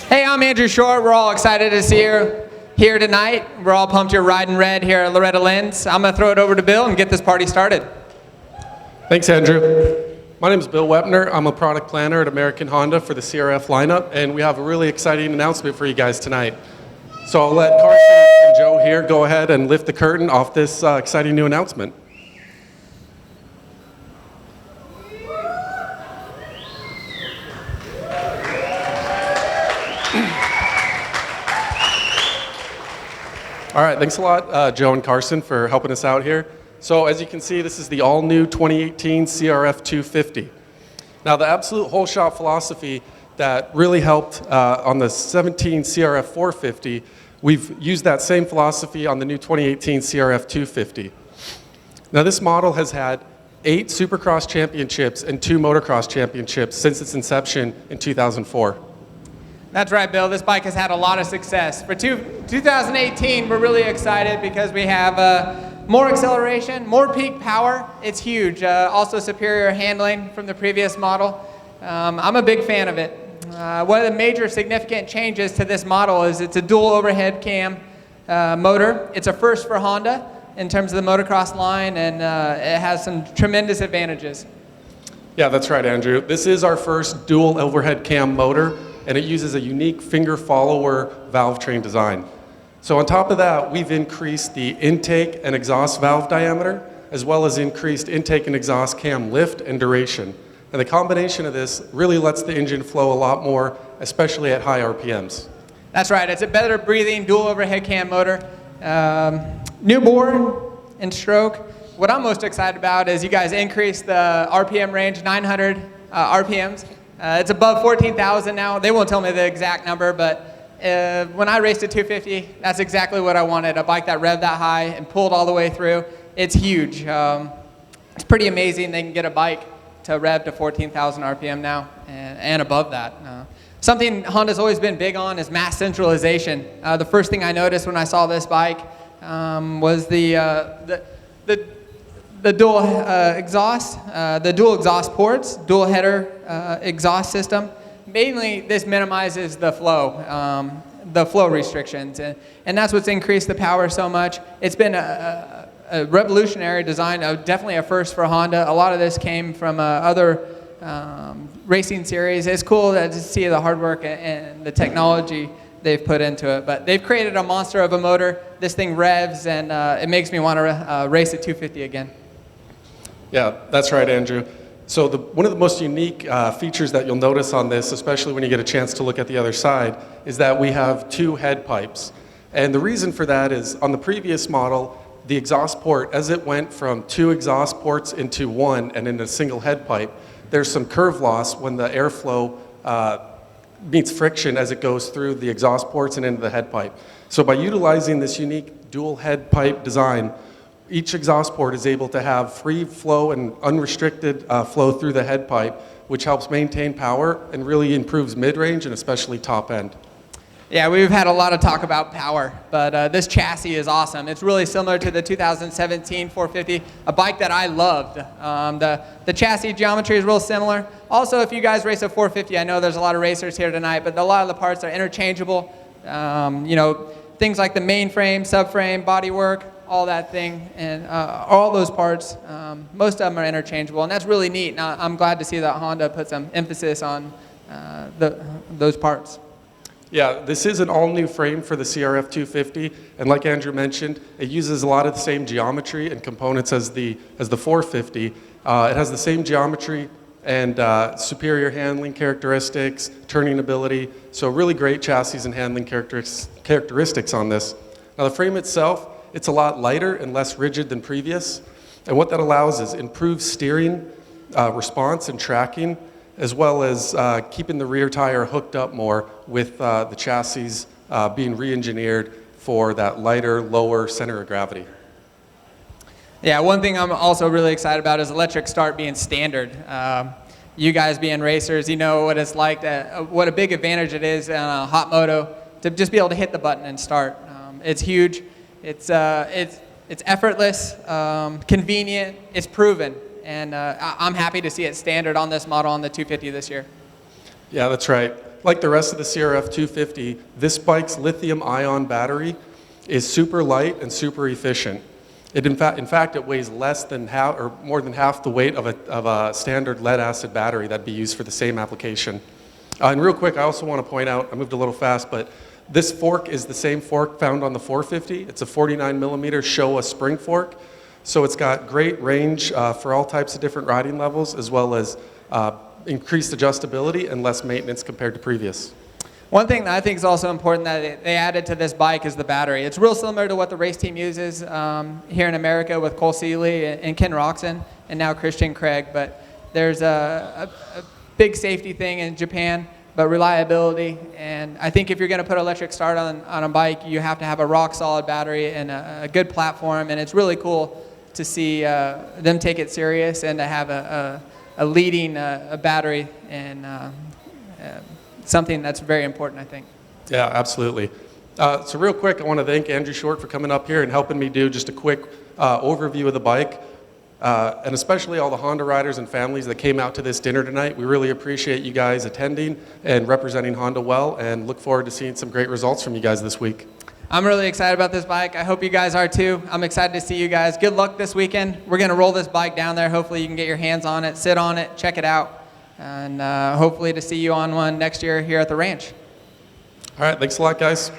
Hey, I'm Andrew Short. We're all excited to see you here tonight. We're all pumped you're riding red here at Loretta Lynn's. I'm going to throw it over to Bill and get this party started. Thanks, Andrew. My name is Bill Weppner. I'm a product planner at American Honda for the CRF lineup, and we have a really exciting announcement for you guys tonight. So I'll let Carson and Joe here go ahead and lift the curtain off this exciting new announcement. All right, thanks a lot, Joe and Carson, for helping us out here. So as you can see, this is the all-new 2018 CRF250. Now, the absolute whole shop philosophy that really helped on the 17 CRF450, we've used that same philosophy on the new 2018 CRF250. Now, this model has had 8 Supercross championships and 2 motocross championships since its inception in 2004. That's right, Bill. This bike has had a lot of success. For 2018, we're really excited because we have more acceleration, more peak power. It's huge. Also superior handling from the previous model. I'm a big fan of it. One of the major significant changes to this model is it's a dual overhead cam motor. It's a first for Honda in terms of the motocross line, and it has some tremendous advantages. Yeah, that's right, Andrew. This is our first dual overhead cam motor, and it uses a unique finger follower valve train design. So on top of that, we've increased the intake and exhaust valve diameter, as well as increased intake and exhaust cam lift and duration. And the combination of this really lets the engine flow a lot more, especially at high RPMs. That's right. It's a better breathing dual overhead cam motor. New bore and stroke. What I'm most excited about is you guys increased the RPM range, 900 RPMs. It's above 14,000 now. They won't tell me the exact number, but when I raced a 250, that's exactly what I wanted, a bike that revved that high and pulled all the way through. It's huge. It's pretty amazing they can get a bike to rev to 14,000 RPM now and above that. Something Honda's always been big on is mass centralization. The first thing I noticed when I saw this bike was the dual exhaust, the dual exhaust ports, dual header exhaust system. Mainly, this minimizes the flow restrictions, and that's what's increased the power so much. It's been a revolutionary design, definitely a first for Honda. A lot of this came from other racing series. It's cool to see the hard work and the technology they've put into it, but they've created a monster of a motor. This thing revs, and it makes me want to race at 250 again. Yeah, that's right, Andrew. So one of the most unique features that you'll notice on this, especially when you get a chance to look at the other side, is that we have 2 head pipes. And the reason for that is on the previous model, the exhaust port, as it went from 2 exhaust ports into 1 and into a single head pipe, there's some curve loss when the airflow meets friction as it goes through the exhaust ports and into the head pipe. So by utilizing this unique dual head pipe design, each exhaust port is able to have free flow and unrestricted flow through the head pipe, which helps maintain power and really improves mid-range and especially top end. Yeah, we've had a lot of talk about power, but this chassis is awesome. It's really similar to the 2017 450, a bike that I loved. The chassis geometry is real similar. Also, if you guys race a 450, I know there's a lot of racers here tonight, but a lot of the parts are interchangeable. You know, things like the mainframe, subframe, bodywork, all that thing, and all those parts, most of them are interchangeable, and that's really neat. And I'm glad to see that Honda put some emphasis on those parts. Yeah, this is an all-new frame for the CRF250, and like Andrew mentioned, it uses a lot of the same geometry and components as the 450. It has the same geometry and superior handling characteristics, turning ability, so really great chassis and handling characteristics on this. Now the frame itself, it's a lot lighter and less rigid than previous, and what that allows is improved steering, response and tracking, as well as keeping the rear tire hooked up more with the chassis being re-engineered for that lighter, lower center of gravity. Yeah, one thing I'm also really excited about is electric start being standard. You guys being racers, you know what it's like, what a big advantage it is in a hot moto to just be able to hit the button and start. It's huge, it's effortless, convenient, it's proven. And I'm happy to see it standard on this model on the 250 this year. Yeah, that's right. like the rest of the CRF250, this bike's lithium-ion battery is super light and super efficient. In fact, it weighs less than half, or more than half the weight of a standard lead-acid battery that'd be used for the same application. And real quick, I also want to point out, I moved a little fast, but this fork is the same fork found on the 450. It's a 49 millimeter Showa spring fork. So it's got great range for all types of different riding levels, as well as increased adjustability and less maintenance compared to previous. One thing that I think is also important that they added to this bike is the battery. It's real similar to what the race team uses here in America with Cole Seeley and Ken Roxon and now Christian Craig. But there's a big safety thing in Japan, but reliability. And I think if you're going to put electric start on a bike, you have to have a rock solid battery and a good platform. And it's really cool to see them take it serious and to have a leading battery and something that's very important, I think. Yeah, absolutely. So real quick, I want to thank Andrew Short for coming up here and helping me do just a quick overview of the bike, and especially all the Honda riders and families that came out to this dinner tonight. We really appreciate you guys attending and representing Honda well, and look forward to seeing some great results from you guys this week. I'm really excited about this bike. I hope you guys are too. I'm excited to see you guys. Good luck this weekend. We're going to roll this bike down there. Hopefully you can get your hands on it, sit on it, check it out. And hopefully to see you on one next year here at the ranch. All right, thanks a lot, guys.